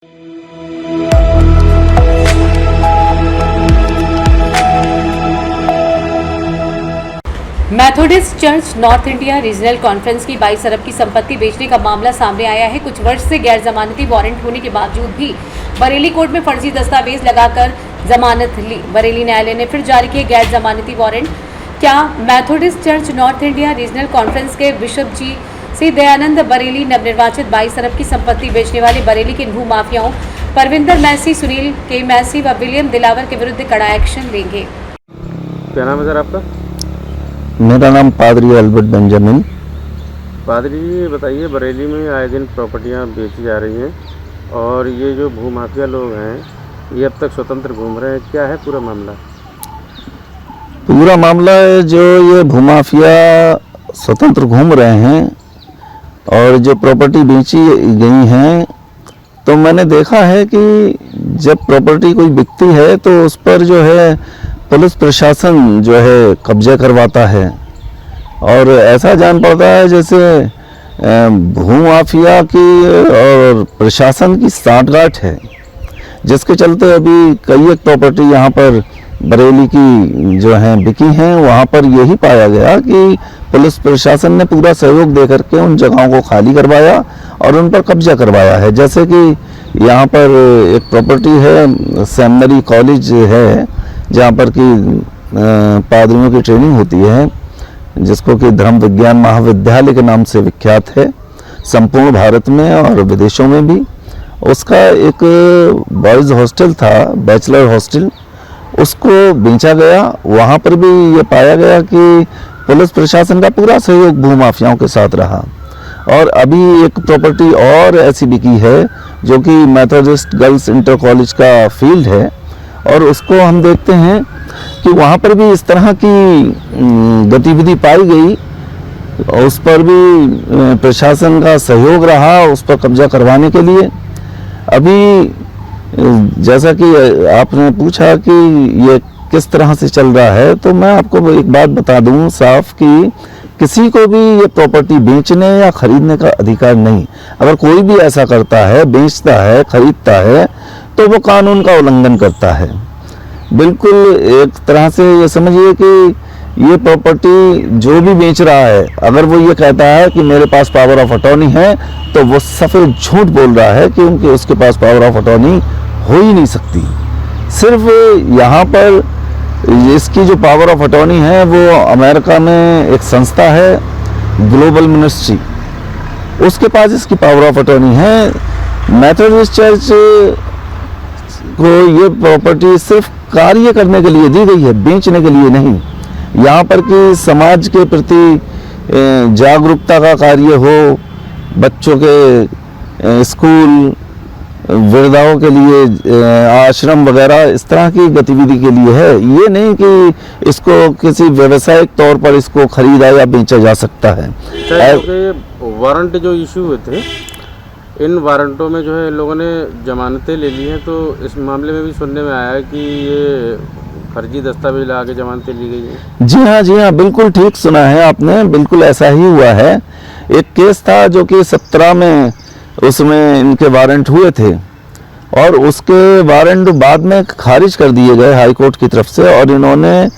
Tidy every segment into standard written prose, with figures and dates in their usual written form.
Methodist church north India regional conference की 22 अरब की संपत्ति बेचने का मामला सामने आया है। कुछ वर्ष से गैर जमानती वारंट होने के बावजूद भी बरेली कोर्ट में फर्जी दस्तावेज लगाकर जमानत ली। बरेली न्यायालय ने फिर जारी किए गैर जमानती वारंट। क्या Methodist church north India regional conference के बिशप जी सी दयानंद बरेली नवनिर्वाचित 22 अरब की संपत्ति बेचने वाले बरेली के भू माफियाओं परविंदर मैसी, सुनील के मैसी व विलियम दिलावर के विरुद्ध कड़ा एक्शन लेंगे? क्या नाम है सर आपका? मेरा नाम पादरी अल्बर्ट बेंजामिन। पादरी जी बताइए, बरेली में आए दिन प्रॉपर्टियां बेची जा रही हैं और ये जो भूमाफिया लोग हैं ये अब तक स्वतंत्र घूम रहे हैं, क्या है पूरा मामला? पूरा मामला है जो ये भूमाफिया स्वतंत्र घूम रहे हैं और जो प्रॉपर्टी बेची गई हैं, तो मैंने देखा है कि जब प्रॉपर्टी कोई बिकती है तो उस पर जो है पुलिस प्रशासन जो है कब्जा करवाता है और ऐसा जान पड़ता है जैसे भूमाफिया की और प्रशासन की साठगांठ है, जिसके चलते अभी कई एक प्रॉपर्टी यहाँ पर बरेली की जो हैं बिकी हैं। वहाँ पर यही पाया गया कि पुलिस प्रशासन ने पूरा सहयोग दे करके उन जगहों को खाली करवाया और उन पर कब्जा करवाया है। जैसे कि यहाँ पर एक प्रॉपर्टी है, सेमिनरी कॉलेज है जहाँ पर कि पादरियों की ट्रेनिंग होती है, जिसको कि धर्म विज्ञान महाविद्यालय के नाम से विख्यात है संपूर्ण भारत में और विदेशों में भी। उसका एक बॉयज़ हॉस्टल था, बैचलर हॉस्टल, उसको बेचा गया। वहाँ पर भी ये पाया गया कि पुलिस प्रशासन का पूरा सहयोग भूमाफियाओं के साथ रहा। और अभी एक प्रॉपर्टी और ऐसी बिकी है जो कि मैथोडिस्ट गर्ल्स इंटर कॉलेज का फील्ड है और उसको हम देखते हैं कि वहाँ पर भी इस तरह की गतिविधि पाई गई और उस पर भी प्रशासन का सहयोग रहा उस पर कब्जा करवाने के लिए। अभी जैसा कि आपने पूछा कि ये किस तरह से चल रहा है, तो मैं आपको एक बात बता दूं साफ कि किसी को भी ये प्रॉपर्टी बेचने या खरीदने का अधिकार नहीं। अगर कोई भी ऐसा करता है, बेचता है, खरीदता है, तो वो कानून का उल्लंघन करता है। बिल्कुल एक तरह से ये समझिए कि ये प्रॉपर्टी जो भी बेच रहा है, अगर वो ये कहता है कि मेरे पास पावर ऑफ अटॉर्नी है, तो वो सफेद झूठ बोल रहा है क्योंकि उसके पास पावर ऑफ अटॉर्नी हो ही नहीं सकती। सिर्फ यहाँ पर इसकी जो पावर ऑफ अटॉर्नी है वो अमेरिका में एक संस्था है, ग्लोबल मिनिस्ट्री, उसके पास इसकी पावर ऑफ अटॉर्नी है। मैथोडिस्ट चर्च को ये प्रॉपर्टी सिर्फ कार्य करने के लिए दी गई है, बेचने के लिए नहीं। यहाँ पर कि समाज के प्रति जागरूकता का कार्य हो, बच्चों के स्कूल, वृद्धाओं के लिए आश्रम वगैरह, इस तरह की गतिविधि के लिए है। ये नहीं कि इसको किसी व्यवसायिक तौर पर इसको खरीदा या बेचा जा सकता है। वारंट जो इशू हुए थे, इन वारंटों में जो है लोगों ने जमानतें ले ली हैं, तो इस मामले में भी सुनने में आया है कि ये फर्जी दस्तावेज लगा के जमानतें ली गई हैं। जी हाँ, बिल्कुल ठीक सुना है आपने, बिल्कुल ऐसा ही हुआ है। एक केस था जो कि 17 में उसमें इनके वारंट हुए थे और उसके वारंट बाद में खारिज कर दिए गए हाई कोर्ट की तरफ से, और इन्होंने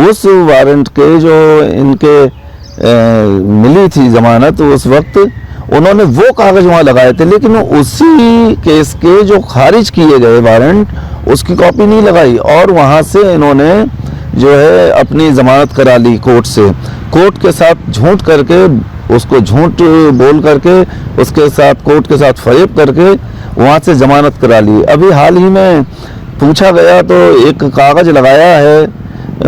उस वारंट के जो इनके मिली थी जमानत, उस वक्त उन्होंने वो कागज वहाँ लगाए थे, लेकिन उसी केस के जो खारिज किए गए वारंट उसकी कॉपी नहीं लगाई और वहाँ से इन्होंने जो है अपनी जमानत करा ली कोर्ट से। कोर्ट के साथ झूठ करके, उसको झूठ बोल करके, उसके साथ कोर्ट के साथ फरेब करके वहाँ से जमानत करा ली। अभी हाल ही में पूछा गया तो एक कागज लगाया है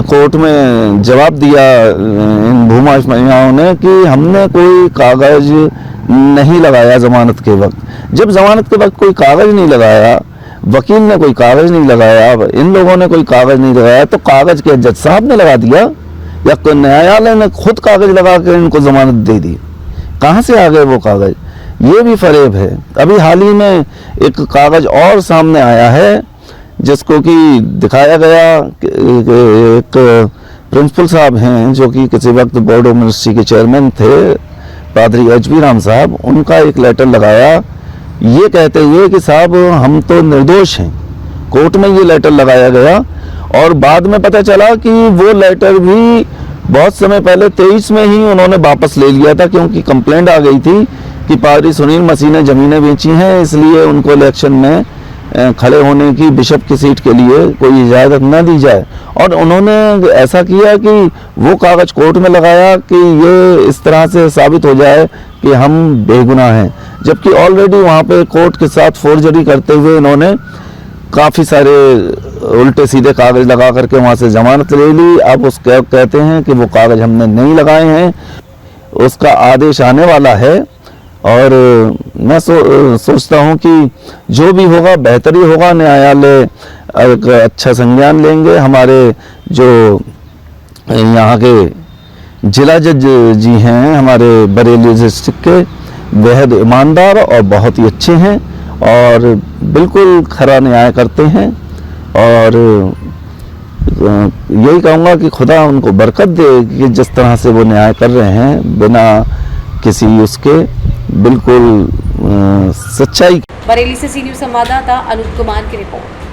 कोर्ट में, जवाब दिया इन भूमाफियाओं ने कि हमने कोई कागज नहीं लगाया जमानत के वक्त। जब जमानत के वक्त कोई कागज नहीं लगाया, वकील ने कोई कागज नहीं लगाया, इन लोगों ने कोई कागज नहीं लगाया, तो कागज के जज साहब ने लगा दिया या न्यायालय ने खुद कागज लगा कर इनको जमानत दे दी। कहाँ से आ गए वो कागज? ये भी फरेब है। अभी हाल ही में एक कागज और सामने आया है जिसको कि दिखाया गया, एक प्रिंसिपल साहब हैं जो कि किसी वक्त बोर्ड ऑफ मिनिस्ट्री के चेयरमैन थे, पादरी एच.बी. राम साहब, उनका एक लेटर लगाया ये कहते हुए कि साहब हम तो निर्दोष हैं। कोर्ट में ये लेटर लगाया गया और बाद में पता चला कि वो लेटर भी बहुत समय पहले 23 में ही उन्होंने वापस ले लिया था, क्योंकि कंप्लेंट आ गई थी कि पादरी सुनील मसीह ने ज़मीनें बेची हैं, इसलिए उनको इलेक्शन में खड़े होने की बिशप की सीट के लिए कोई इजाज़त न दी जाए। और उन्होंने ऐसा किया कि वो कागज़ कोर्ट में लगाया कि ये इस तरह से साबित हो जाए कि हम बेगुनाह हैं, जबकि ऑलरेडी वहाँ पे कोर्ट के साथ फोर्जरी करते हुए इन्होंने काफ़ी सारे उल्टे सीधे कागज़ लगा करके वहाँ से ज़मानत ले ली। अब उसके कहते हैं कि वो कागज़ हमने नहीं लगाए हैं, उसका आदेश आने वाला है। और मैं सोचता हूँ कि जो भी होगा बेहतर ही होगा। न्यायालय एक अच्छा संज्ञान लेंगे। हमारे जो यहाँ के जिला जज जी हैं हमारे बरेली डिस्ट्रिक्ट के, बेहद ईमानदार और बहुत ही अच्छे हैं और बिल्कुल खरा न्याय करते हैं। और यही कहूँगा कि खुदा उनको बरकत दे कि जिस तरह से वो न्याय कर रहे हैं बिना किसी उसके, बिल्कुल सच्चाई। बरेली से सी न्यूज़ संवाददाता अनूप कुमार की रिपोर्ट।